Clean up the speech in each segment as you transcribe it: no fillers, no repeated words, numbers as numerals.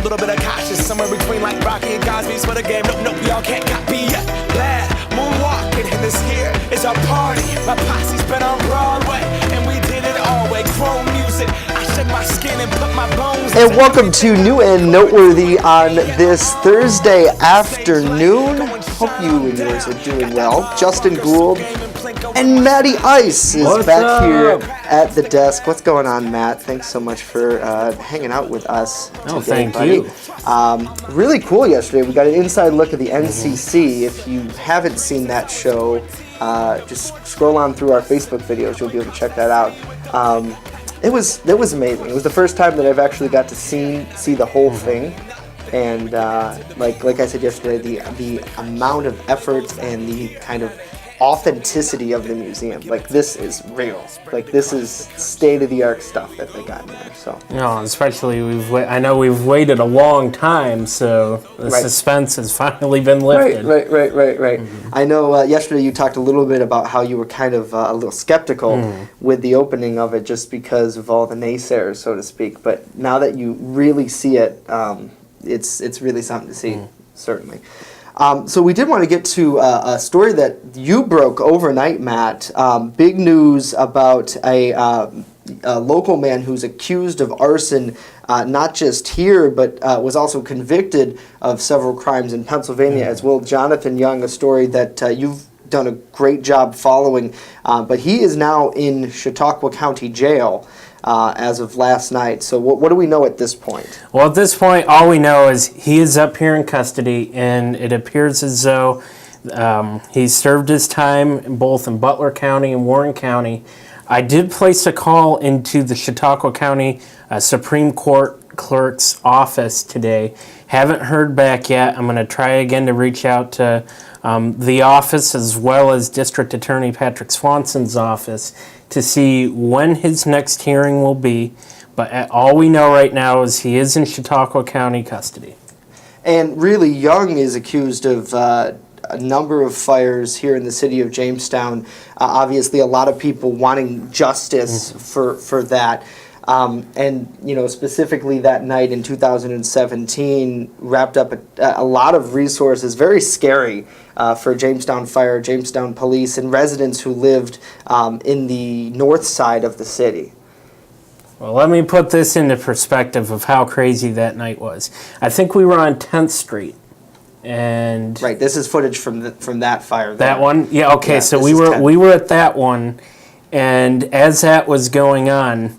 little bit of cautious, somewhere between like Rocky and Cosby's for the game. Nope, y'all can't copy yet. Bad moonwalking, and this here is our party. My posse's been on Broadway, and we did it all way. Chrome music, I shed my skin and put my bones. And welcome to New and Noteworthy on this Thursday afternoon. Hope you and yours are doing well. Justin Gould and Matty Ice is back here at the desk. What's going on, Matt? Thanks so much for hanging out with us today, thank you. Really cool yesterday. We got an inside look at the NCC. If you haven't seen that show, just scroll on through our Facebook videos. You'll be able to check that out. It was amazing. It was the first time that I've actually got to see the whole thing. And like I said yesterday, the amount of effort and the kind of authenticity of the museum, like this is real, like this is state-of-the-art stuff that they got in there. So especially I know we've waited a long time, so the suspense has finally been lifted. Right. Mm-hmm. I know yesterday you talked a little bit about how you were kind of a little skeptical with the opening of it, just because of all the naysayers, so to speak. But now that you really see it, it's really something to see, certainly. So we did want to get to a story that you broke overnight, Matt. Big news about a local man who's accused of arson, not just here, but was also convicted of several crimes in Pennsylvania as well. Jonathan Young, a story that you've done a great job following, but he is now in Chautauqua County Jail as of last night. So what do we know at this point? Well, at this point, all we know is he is up here in custody, and it appears as though he served his time both in Butler County and Warren County. I did place a call into the Chautauqua County Supreme Court clerk's office today. Haven't heard back yet. I'm going to try again to reach out to the office as well as District Attorney Patrick Swanson's office to see when his next hearing will be. But all we know right now is he is in Chautauqua County custody. And really, Young is accused of a number of fires here in the city of Jamestown. Obviously, a lot of people wanting justice for that. And, specifically that night in 2017 wrapped up a lot of resources, very scary for Jamestown Fire, Jamestown Police, and residents who lived in the north side of the city. Well, let me put this into perspective of how crazy that night was. I think we were on 10th Street. And right, this is footage from that fire. That one? Yeah, okay, yeah, so we were at that one, and as that was going on,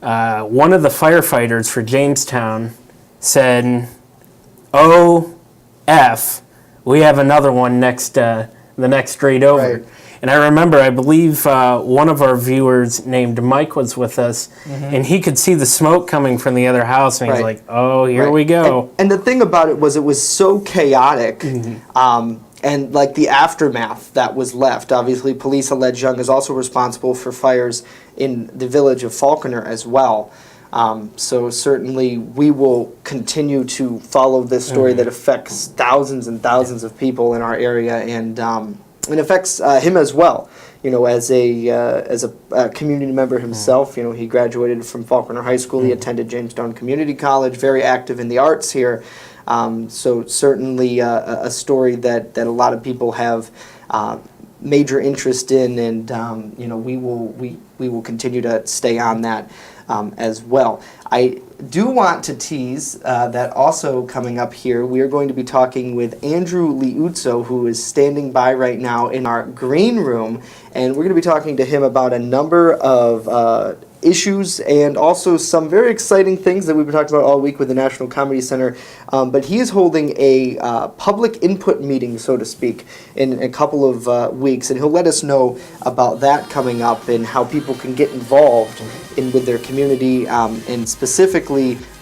one of the firefighters for Jamestown said, "O-F, we have another one the next street over." Right. And I remember, I believe one of our viewers named Mike was with us, and he could see the smoke coming from the other house, and he was like, "Oh, here we go." And the thing about it was so chaotic, and like the aftermath that was left. Obviously, police allege Young is also responsible for fires in the village of Falconer as well. So certainly we will continue to follow this story that affects thousands and thousands of people in our area, and it affects him as well. As a community member himself, he graduated from Falconer High School. He attended Jamestown Community College, very active in the arts here. So certainly a story that a lot of people have major interest in, and we will continue to stay on that as well. I do want to tease that also coming up here, we are going to be talking with Andrew Liuzzo, who is standing by right now in our green room, and we're going to be talking to him about a number of issues and also some very exciting things that we've been talking about all week with the National Comedy Center. But he is holding a public input meeting, so to speak, in a couple of weeks, and he'll let us know about that coming up and how people can get involved with their community, and specifically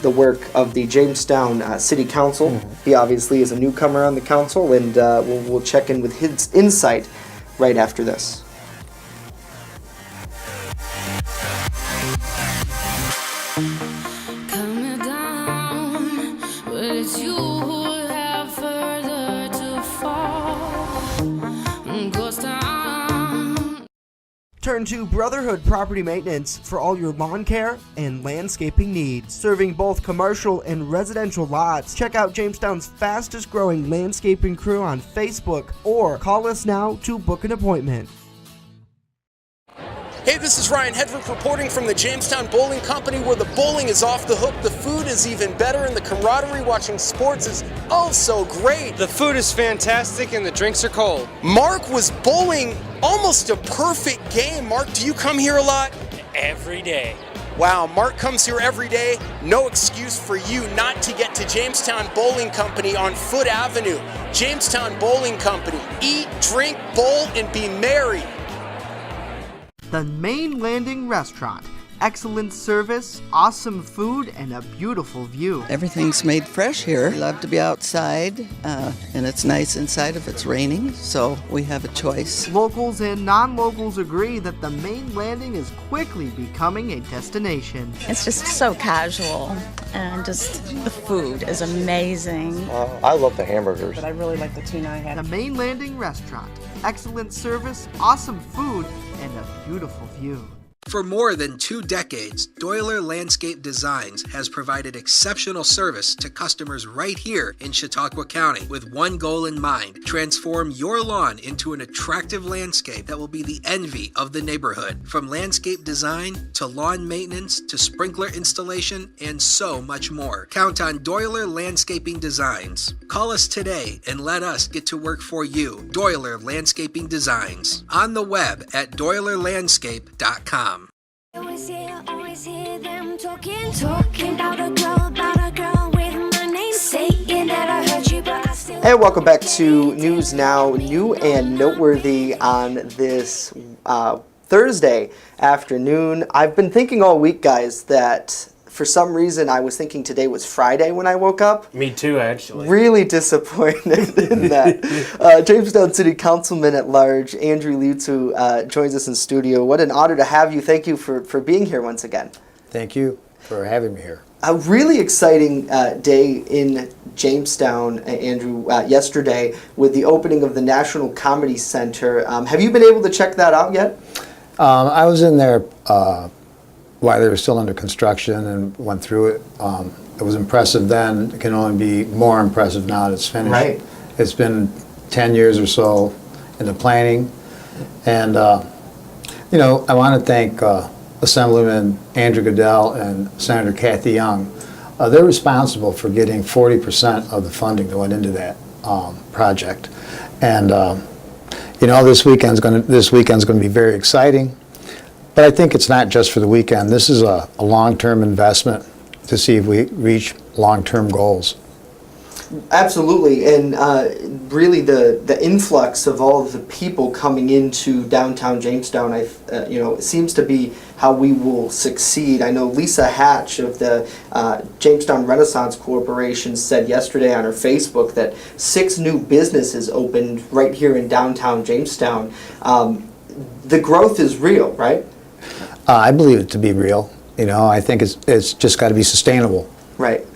the work of the Jamestown City Council. He obviously is a newcomer on the council, and we'll check in with his insight right after this. Turn to Brotherhood Property Maintenance for all your lawn care and landscaping needs. Serving both commercial and residential lots. Check out Jamestown's fastest growing landscaping crew on Facebook or call us now to book an appointment. Hey, this is Ryan Hedrick reporting from the Jamestown Bowling Company, where the bowling is off the hook, the food is even better, and the camaraderie watching sports is oh so great. The food is fantastic and the drinks are cold. Mark was bowling almost a perfect game. Mark, do you come here a lot? Every day. Wow, Mark comes here every day. No excuse for you not to get to Jamestown Bowling Company on Foote Avenue. Jamestown Bowling Company. Eat, drink, bowl, and be merry. The Main Landing Restaurant. Excellent service, awesome food, and a beautiful view. Everything's made fresh here. We love to be outside, and it's nice inside if it's raining, so we have a choice. Locals and non-locals agree that the Main Landing is quickly becoming a destination. It's just so casual, and just the food is amazing. I love the hamburgers. But I really like the tuna I had. The Main Landing Restaurant. Excellent service, awesome food, and a beautiful view. For more than 2 decades, Doyler Landscape Designs has provided exceptional service to customers right here in Chautauqua County with one goal in mind: transform your lawn into an attractive landscape that will be the envy of the neighborhood. From landscape design to lawn maintenance to sprinkler installation and so much more. Count on Doyler Landscaping Designs. Call us today and let us get to work for you. Doyler Landscaping Designs. On the web at doylerlandscape.com. Always hear them talking about a girl with my name, saying that I hurt you, but I still. Hey, welcome back to NewsNow, new and noteworthy on this Thursday afternoon. I've been thinking all week, guys, that for some reason I was thinking today was Friday when I woke up. Me too, actually. Really disappointed in that. Jamestown City Councilman at Large, Andrew Lutzu, joins us in studio. What an honor to have you. Thank you for being here once again. Thank you for having me here. A really exciting day in Jamestown, Andrew, yesterday with the opening of the National Comedy Center. Have you been able to check that out yet? I was in there while they were still under construction and went through it. It was impressive then. It can only be more impressive now that it's finished. Right. It's been 10 years or so in the planning. And, I want to thank Assemblyman Andrew Goodell and Senator Kathy Young. They're responsible for getting 40% of the funding that went into that project. And, this weekend's going to be very exciting. But I think it's not just for the weekend. This is a long-term investment to see if we reach long-term goals. Absolutely, and really the influx of all of the people coming into downtown Jamestown, it seems to be how we will succeed. I know Lisa Hatch of the Jamestown Renaissance Corporation said yesterday on her Facebook that 6 new businesses opened right here in downtown Jamestown. The growth is real, right? I believe it to be real. I think it's just got to be sustainable. Right.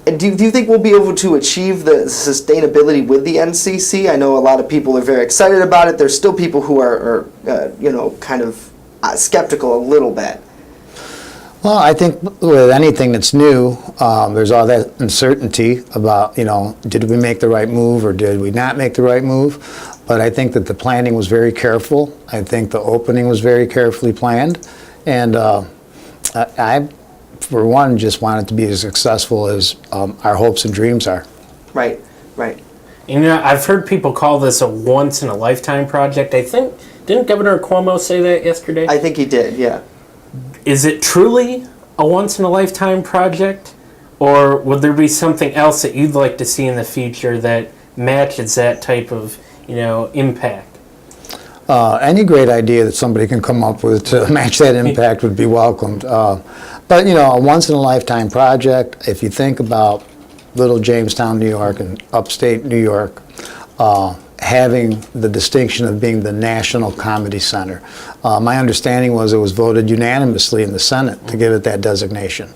And do you think we'll be able to achieve the sustainability with the NCC? I know a lot of people are very excited about it. There's still people who are kind of skeptical a little bit. Well, I think with anything that's new, there's all that uncertainty about, did we make the right move or did we not make the right move? But I think that the planning was very careful. I think the opening was very carefully planned. And I, for one, just want it to be as successful as our hopes and dreams are. Right, right. I've heard people call this a once-in-a-lifetime project. I think, didn't Governor Cuomo say that yesterday? I think he did, yeah. Is it truly a once-in-a-lifetime project? Or would there be something else that you'd like to see in the future that matches that type of, impact? Any great idea that somebody can come up with to match that impact would be welcomed. But, a once-in-a-lifetime project, if you think about little Jamestown, New York, and upstate New York, having the distinction of being the National Comedy Center. My understanding was it was voted unanimously in the Senate to give it that designation.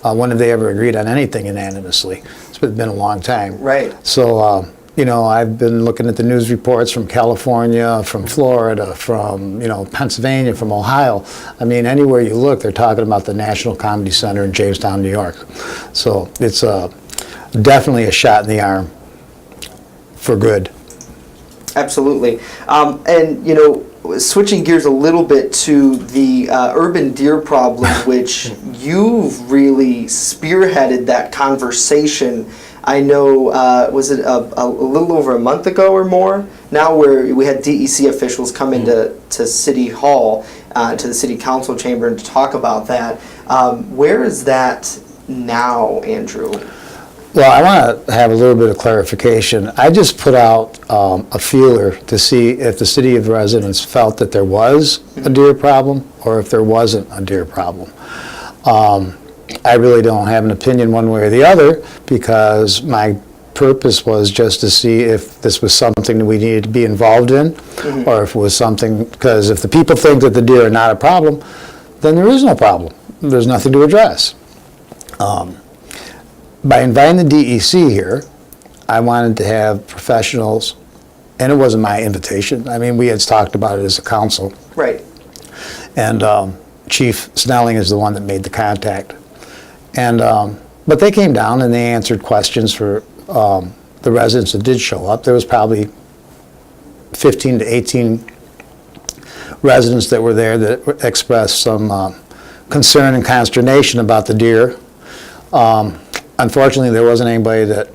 When have they ever agreed on anything unanimously? It's been a long time. Right. So, you know, I've been looking at the news reports from California, from Florida, from, you know, Pennsylvania, from Ohio. I mean, anywhere you look, they're talking about the National Comedy Center in Jamestown, New York. So it's definitely a shot in the arm for good. Absolutely. And, you know, switching gears a little bit to the urban deer problem, which you've really spearheaded that conversation. I know, was it a little over a month ago or more now, where we had DEC officials come into City Hall, to the City Council chamber, and to talk about that. Where is that now, Andrew? Well, I want to have a little bit of clarification. I just put out a feeler to see if the city of residents felt that there was a deer problem or if there wasn't a deer problem. I really don't have an opinion one way or the other, because my purpose was just to see if this was something that we needed to be involved in, or if it was something, because if the people think that the deer are not a problem, then there is no problem. There's nothing to address. By inviting the DEC here, I wanted to have professionals, and it wasn't my invitation. I mean, we had talked about it as a council. Right. And Chief Snelling is the one that made the contact. And but they came down and they answered questions for the residents that did show up. There was probably 15 to 18 residents that were there that expressed some concern and consternation about the deer. Unfortunately, there wasn't anybody that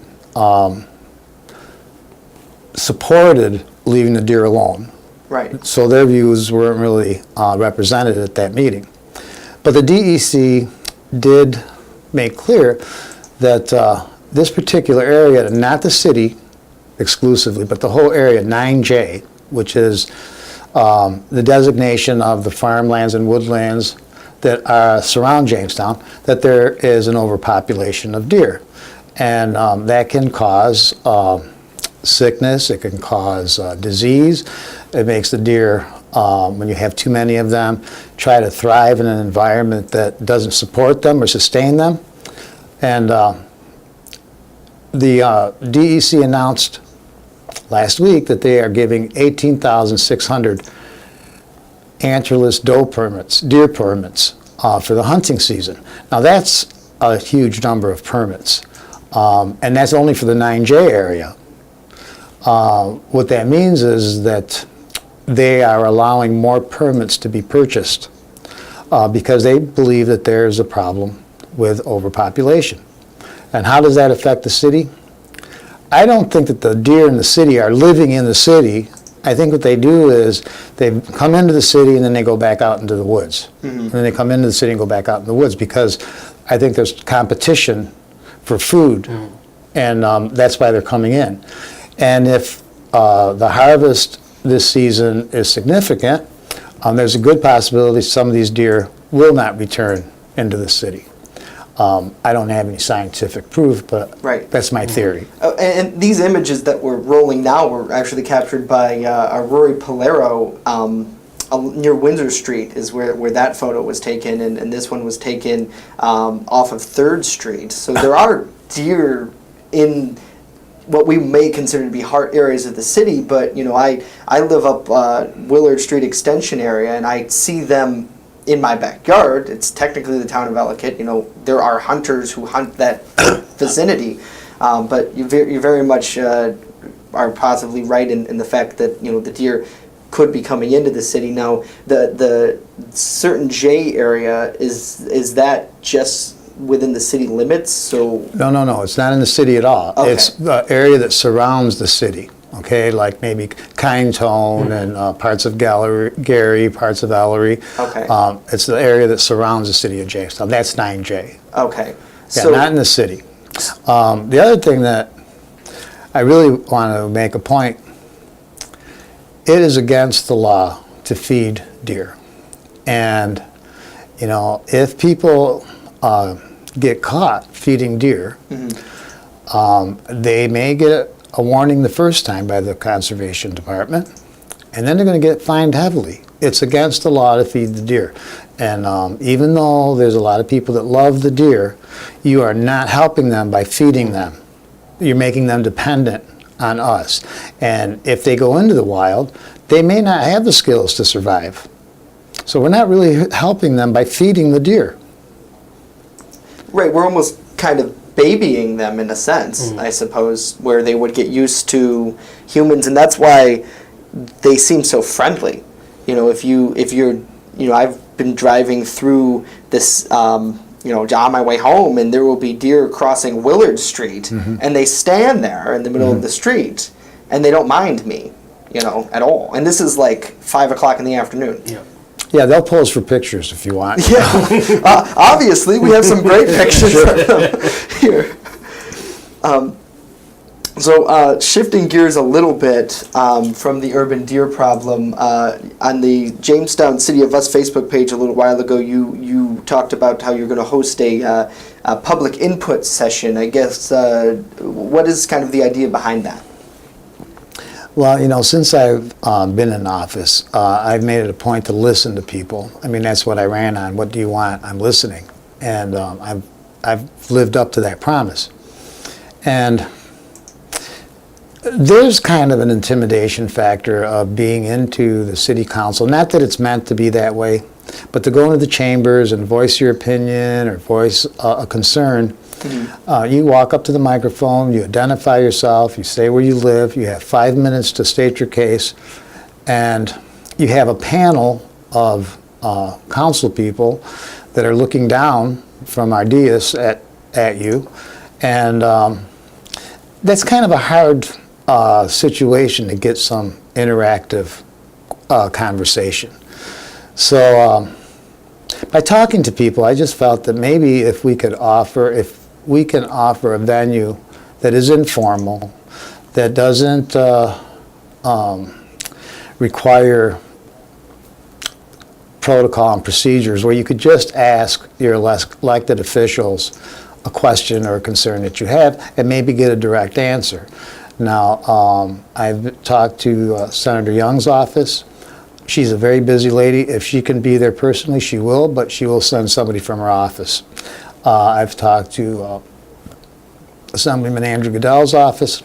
supported leaving the deer alone. Right. So their views weren't really represented at that meeting. But the DEC did make clear that this particular area, not the city exclusively, but the whole area, 9J, which is the designation of the farmlands and woodlands that surround Jamestown, that there is an overpopulation of deer. And that can cause sickness, it can cause disease. It makes the deer, when you have too many of them, try to thrive in an environment that doesn't support them or sustain them. And the DEC announced last week that they are giving 18,600 antlerless deer permits for the hunting season. Now that's a huge number of permits, and that's only for the 9J area. What that means is that they are allowing more permits to be purchased because they believe that there is a problem with overpopulation. And how does that affect the city? I don't think that the deer in the city are living in the city. I think what they do is they come into the city and then they go back out into the woods. And then they come into the city and go back out in the woods, because I think there's competition for food, and that's why they're coming in. And if the harvest this season is significant, there's a good possibility some of these deer will not return into the city. I don't have any scientific proof, but that's my theory. And these images that we're rolling now were actually captured by Rory Polero near Windsor Street is where that photo was taken, and this one was taken off of 3rd Street. So there are deer in what we may consider to be heart areas of the city, but you know, I live up Willard Street Extension area, and I see them in my backyard. It's technically the town of Ellicott. You know, there are hunters who hunt that vicinity, but you very much are possibly right in the fact that, you know, the deer could be coming into the city. Now, the certain J area, is that just within the city limits? So No, it's not in the city at all. Okay. It's the area that surrounds the city, okay, like maybe Kindtone and parts of Gary, parts of Ellery. Okay. It's the area that surrounds the city of Jamestown. That's 9J. Okay. Yeah, So not in the city. The other thing that I really want to make a point, it is against the law to feed deer. And, you know, if people get caught feeding deer, they may get a warning the first time by the Conservation Department, and then they're going to get fined heavily. It's against the law to feed the deer. And even though there's a lot of people that love the deer, you are not helping them by feeding them. You're making them dependent on us. And if they go into the wild, they may not have the skills to survive. So we're not really helping them by feeding the deer. Right, we're almost kind of babying them in a sense, I suppose, where they would get used to humans, and that's why they seem so friendly. You know, if you're, you know, I've been driving through this, you know, on my way home, and there will be deer crossing Willard Street, and they stand there in the middle of the street, and they don't mind me, you know, at all. And this is like 5 o'clock in the afternoon. Yeah. Yeah, they'll pose for pictures if you want. Yeah, obviously we have some great pictures of them here. So shifting gears a little bit from the urban deer problem, on the Jamestown City of Us Facebook page a little while ago, you talked about how you're going to host a public input session. I guess what is kind of the idea behind that? Well, you know, since I've been in office, I've made it a point to listen to people. I mean, that's what I ran on. What do you want? I'm listening. And I've lived up to that promise. And there's kind of an intimidation factor of being into the city council. Not that it's meant to be that way, but to go into the chambers and voice your opinion or voice a concern. You walk up to the microphone, you identify yourself, you say where you live, you have 5 minutes to state your case, and you have a panel of council people that are looking down from our dais at you, and that's kind of a hard situation to get some interactive conversation. So by talking to people, I just felt that maybe if we can offer a venue that is informal, that doesn't require protocol and procedures, where you could just ask your elected officials a question or a concern that you have and maybe get a direct answer. Now, I've talked to Senator Young's office. She's a very busy lady. If she can be there personally, she will, but she will send somebody from her office. I've talked to Assemblyman Andrew Goodell's office.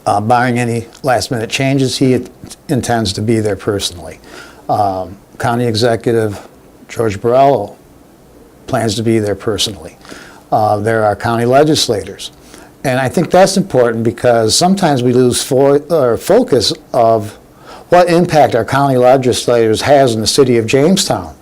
Barring any last-minute changes, he intends to be there personally. County Executive George Borrello plans to be there personally. There are county legislators. And I think that's important because sometimes we lose focus of what impact our county legislators has in the city of Jamestown.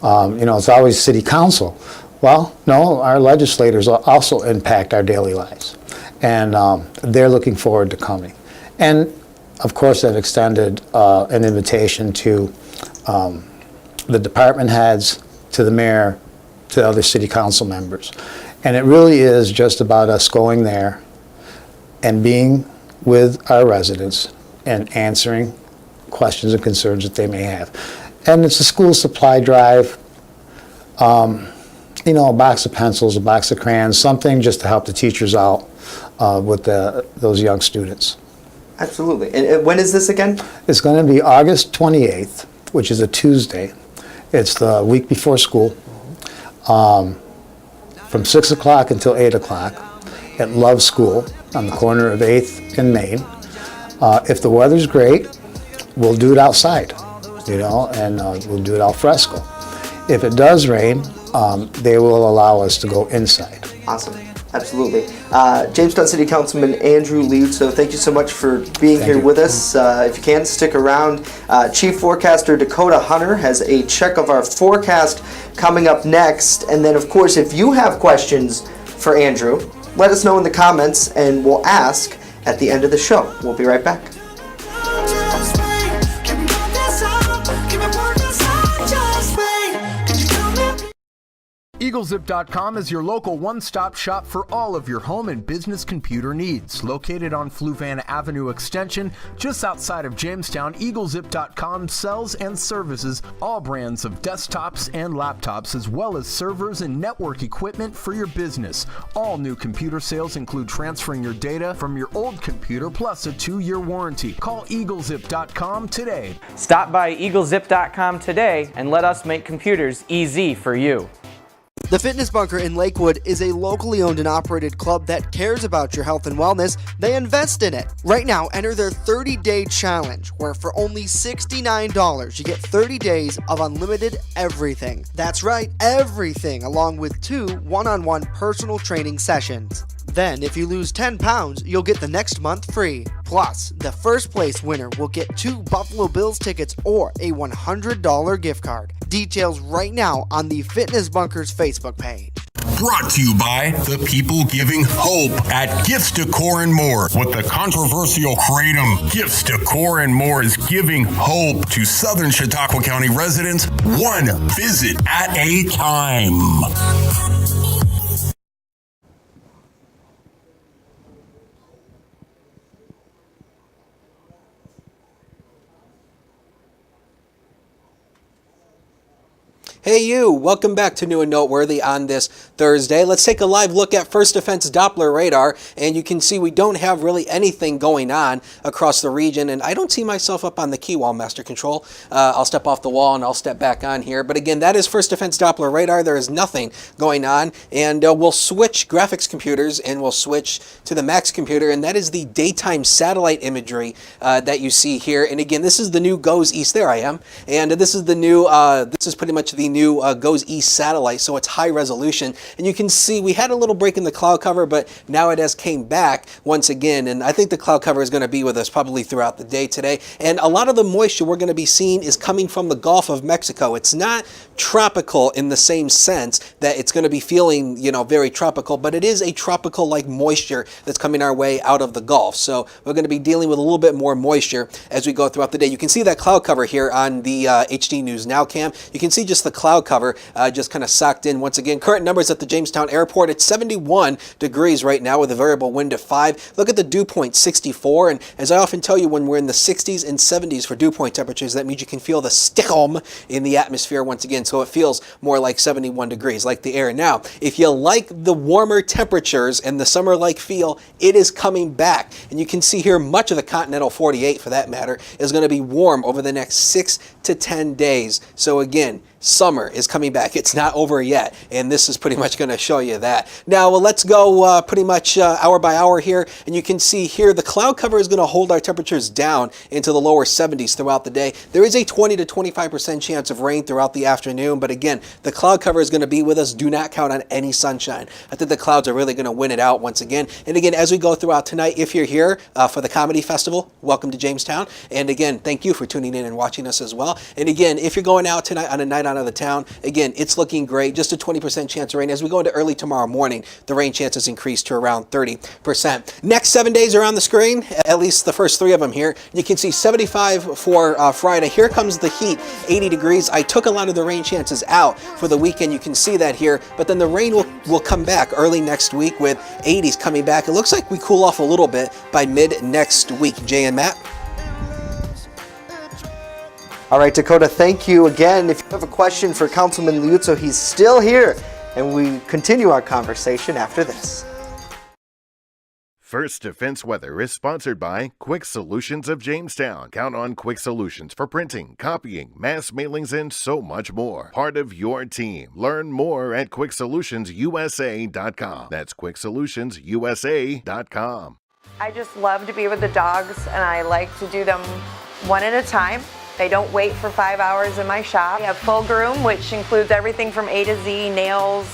You know, it's always city council. Well, no, our legislators also impact our daily lives. And they're looking forward to coming. And of course, I've extended an invitation to the department heads, to the mayor, to other city council members. And it really is just about us going there and being with our residents and answering questions and concerns that they may have. And it's a school supply drive, you know, a box of pencils, a box of crayons, something just to help the teachers out with those young students. Absolutely. And when is this again? It's going to be August 28th, which is a Tuesday. It's the week before school, from 6 o'clock until 8 o'clock at Love School on the corner of 8th and Main. If the weather's great, we'll do it outside, you know, and we'll do it al fresco. If it does rain, they will allow us to go inside. Awesome. Absolutely. Jamestown City Councilman Andrew Liuzzo, thank you so much for being here with us. If you can, stick around. Chief Forecaster Dakota Hunter has a check of our forecast coming up next. And then, of course, if you have questions for Andrew, let us know in the comments and we'll ask at the end of the show. We'll be right back. EagleZip.com is your local one-stop shop for all of your home and business computer needs. Located on Fluvanna Avenue Extension, just outside of Jamestown, EagleZip.com sells and services all brands of desktops and laptops, as well as servers and network equipment for your business. All new computer sales include transferring your data from your old computer plus a 2-year warranty. Call EagleZip.com today. Stop by EagleZip.com today and let us make computers easy for you. The Fitness Bunker in Lakewood is a locally owned and operated club that cares about your health and wellness. They invest in it. Right now, enter their 30-day challenge, where for only $69, you get 30 days of unlimited everything. That's right, everything, along with 2 one-on-one personal training sessions. Then, if you lose 10 pounds, you'll get the next month free. Plus, the first place winner will get 2 Buffalo Bills tickets or a $100 gift card. Details right now on the Fitness Bunker's Facebook page. Brought to you by the people giving hope at Gifts Decor and More. With the controversial kratom, Gifts Decor and More is giving hope to Southern Chautauqua County residents, one visit at a time. Hey you, welcome back to New and Noteworthy on this Thursday. Let's take a live look at First Defense Doppler radar, and you can see we don't have really anything going on across the region, and I don't see myself up on the key wall, Master Control. I'll step off the wall and I'll step back on here, but again, that is First Defense Doppler radar. There is nothing going on, and we'll switch graphics computers and we'll switch to the Max computer, and that is the daytime satellite imagery that you see here. And again, this is the new Goes East. There I am, and this is the new, this is pretty much the new Goes East satellite, so it's high resolution, and you can see we had a little break in the cloud cover, but now it has came back once again, and I think the cloud cover is going to be with us probably throughout the day today. And a lot of the moisture we're going to be seeing is coming from the Gulf of Mexico. It's not tropical in the same sense that it's going to be feeling, you know, very tropical, but it is a tropical like moisture that's coming our way out of the Gulf. So we're going to be dealing with a little bit more moisture as we go throughout the day. You can see that cloud cover here on the HD News Now cam. You can see just the cloud cover just kind of socked in once again. Current numbers at the Jamestown Airport, it's 71 degrees right now with a variable wind of 5. Look at the dew point, 64, and as I often tell you, when we're in the 60s and 70s for dew point temperatures, that means you can feel the stickum in the atmosphere once again, so it feels more like 71 degrees, like the air. Now, if you like the warmer temperatures and the summer-like feel, it is coming back, and you can see here much of the continental 48, for that matter, is going to be warm over the next 6 to 10 days. So again, summer is coming back. It's not over yet, and this is pretty much going to show you that. Now, let's go pretty much hour by hour here, and you can see here the cloud cover is going to hold our temperatures down into the lower 70s throughout the day. There is a 20 to 25% chance of rain throughout the afternoon, but again, the cloud cover is going to be with us. Do not count on any sunshine. I think the clouds are really going to win it out once again. And again, as we go throughout tonight, if you're here for the Comedy Festival, welcome to Jamestown. And again, thank you for tuning in and watching us as well. And again, if you're going out tonight on a night out of the town, again, it's looking great. Just a 20% chance of rain. As we go into early tomorrow morning, the rain chances increase to around 30%. Next 7 days are on the screen, at least the first 3 of them here. You can see 75 for Friday. Here comes the heat, 80 degrees. I took a lot of the rain chances out for the weekend. You can see that here, but then the rain will come back early next week with 80s coming back. It looks like we cool off a little bit by mid next week. Jay and Matt. All right, Dakota, thank you again. If you have a question for Councilman Liuzzo, he's still here, and we continue our conversation after this. First Defense Weather is sponsored by Quick Solutions of Jamestown. Count on Quick Solutions for printing, copying, mass mailings, and so much more. Part of your team. Learn more at QuickSolutionsUSA.com. That's QuickSolutionsUSA.com. I just love to be with the dogs, and I like to do them one at a time. They don't wait for 5 hours in my shop. We have full groom, which includes everything from A to Z, nails,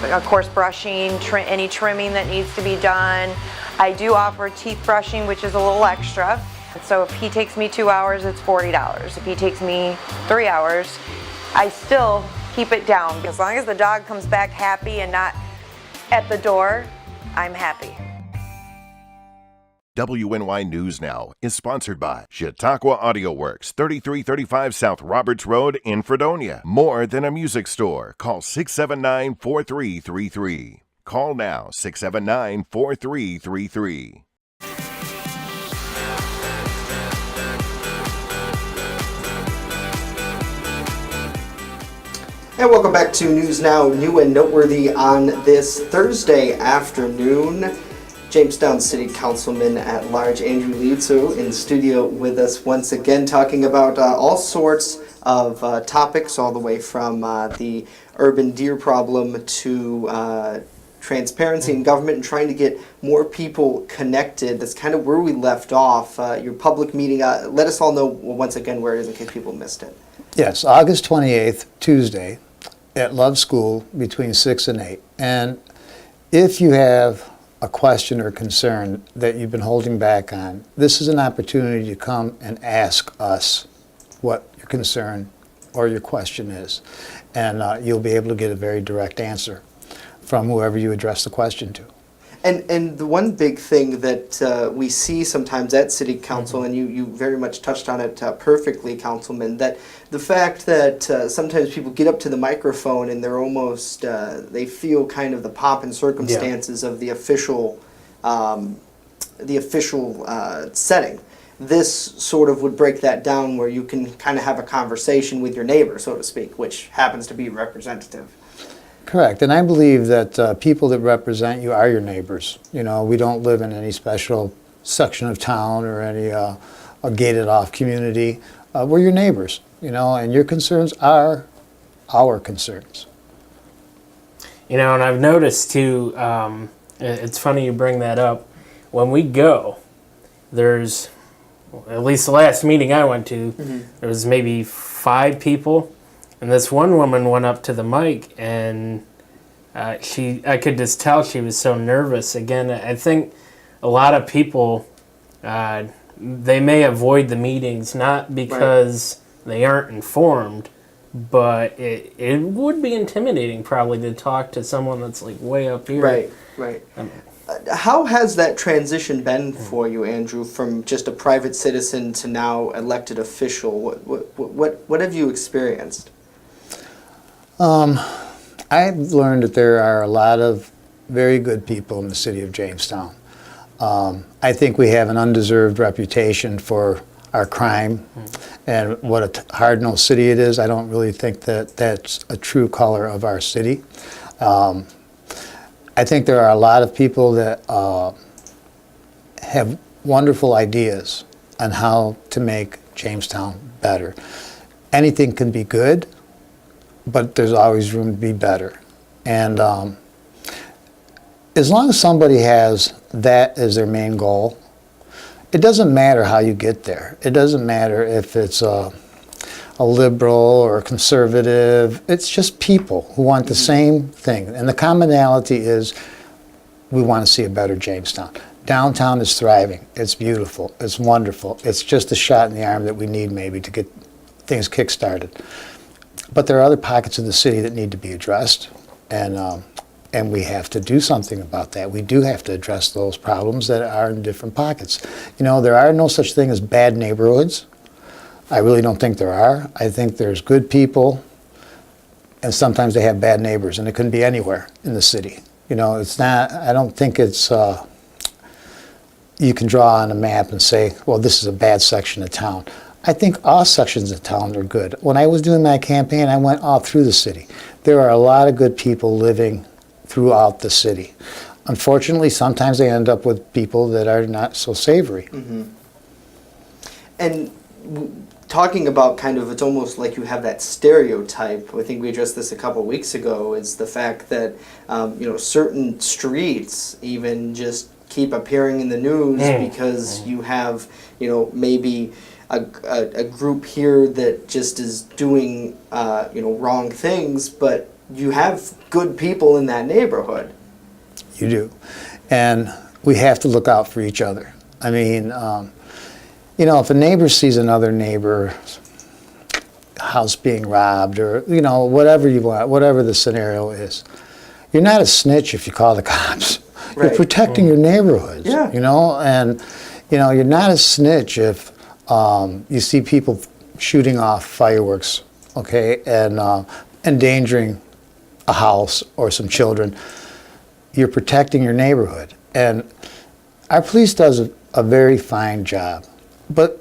of course brushing, any trimming that needs to be done. I do offer teeth brushing, which is a little extra. So if he takes me 2 hours, it's $40. If he takes me 3 hours, I still keep it down. As long as the dog comes back happy and not at the door, I'm happy. WNY News Now is sponsored by Chautauqua Audio Works, 3335 South Roberts Road in Fredonia. More than a music store. Call 679-4333. Call now, 679-4333. And welcome back to News Now, New and Noteworthy on this Thursday afternoon. Jamestown City Councilman at Large Andrew Liuzzo in studio with us once again, talking about all sorts of topics, all the way from the urban deer problem to transparency in government and trying to get more people connected. That's kind of where we left off. Your public meeting, let us all know once again where it is in case people missed it. Yes, August 28th, Tuesday, at Love School between 6 and 8. And if you have a question or concern that you've been holding back on, this is an opportunity to come and ask us what your concern or your question is. And you'll be able to get a very direct answer from whoever you address the question to. And the one big thing that we see sometimes at City Council, and you very much touched on it perfectly, Councilman, that the fact that sometimes people get up to the microphone and they're almost, they feel kind of the pomp and circumstances of the official setting. This sort of would break that down where you can kind of have a conversation with your neighbor, so to speak, which happens to be representative. Correct, and I believe that people that represent you are your neighbors. You know, we don't live in any special section of town or any a gated off community. We're your neighbors, you know, and your concerns are our concerns. You know, and I've noticed too, it's funny you bring that up. When we go, there's, at least the last meeting I went to, there was maybe 5 people. And this one woman went up to the mic, and I could just tell she was so nervous. Again, I think a lot of people, they may avoid the meetings, not because they aren't informed, but it would be intimidating probably to talk to someone that's like way up here. Right. How has that transition been for you, Andrew, from just a private citizen to now elected official? What have you experienced? I've learned that there are a lot of very good people in the city of Jamestown. I think we have an undeserved reputation for our crime and what a hard-nosed city it is. I don't really think that that's a true color of our city. I think there are a lot of people that have wonderful ideas on how to make Jamestown better. Anything can be good, but there's always room to be better. And as long as somebody has that as their main goal, it doesn't matter how you get there. It doesn't matter if it's a liberal or a conservative. It's just people who want the same thing. And the commonality is we want to see a better Jamestown. Downtown is thriving. It's beautiful. It's wonderful. It's just a shot in the arm that we need maybe to get things kick-started. But there are other pockets of the city that need to be addressed, and we have to do something about that. We do have to address those problems that are in different pockets. You know, there are no such thing as bad neighborhoods. I really don't think there are. I think there's good people, and sometimes they have bad neighbors, and it can be anywhere in the city. You know, it's not, I don't think it's, you can draw on a map and say, well, this is a bad section of town. I think all sections of town are good. When I was doing my campaign, I went all through the city. There are a lot of good people living throughout the city. Unfortunately, sometimes they end up with people that are not so savory. And talking about kind of, it's almost like you have that stereotype. I think we addressed this a couple of weeks ago, is the fact that, you know, certain streets even just keep appearing in the news because you have, you know, maybe a group here that just is doing, you know, wrong things, but you have good people in that neighborhood. You do. And we have to look out for each other. I mean, you know, if a neighbor sees another neighbor's house being robbed or, you know, whatever you want, whatever the scenario is, you're not a snitch if you call the cops. You're protecting your neighborhoods, you know, and, you know, you're not a snitch if you see people shooting off fireworks, okay, and endangering a house or some children. You're protecting your neighborhood. And our police does a very fine job. But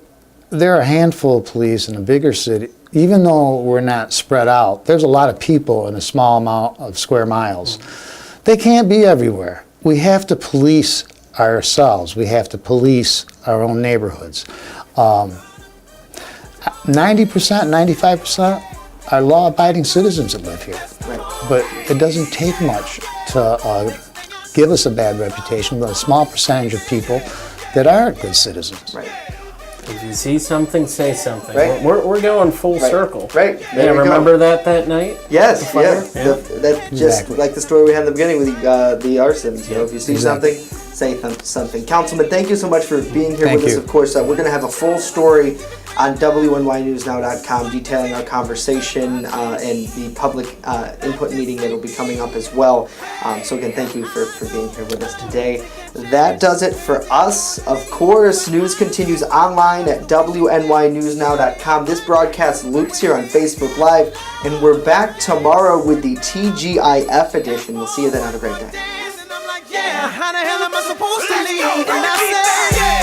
there are a handful of police in a bigger city. Even though we're not spread out, there's a lot of people in a small amount of square miles. They can't be everywhere. We have to police ourselves. We have to police our own neighborhoods. 90%, 95% are law-abiding citizens that live here. Right. But it doesn't take much to give us a bad reputation, but a small percentage of people that are good citizens. Right. If you see something, say something. Right. We're going full circle. Right. Yeah, remember that night? Yes, yeah. That just like the story we had in the beginning with the arsons. You know, if you see something, say something. Councilman, thank you so much for being here with us. Of course, we're going to have a full story on WNYNewsNow.com detailing our conversation and the public input meeting that will be coming up as well. So again, thank you for being here with us today. That does it for us. Of course, news continues online at WNYNewsNow.com. This broadcast loops here on Facebook Live, and we're back tomorrow with the TGIF edition. We'll see you then. Have a great day. Yeah, how the hell am I supposed to leave? And I said, yeah.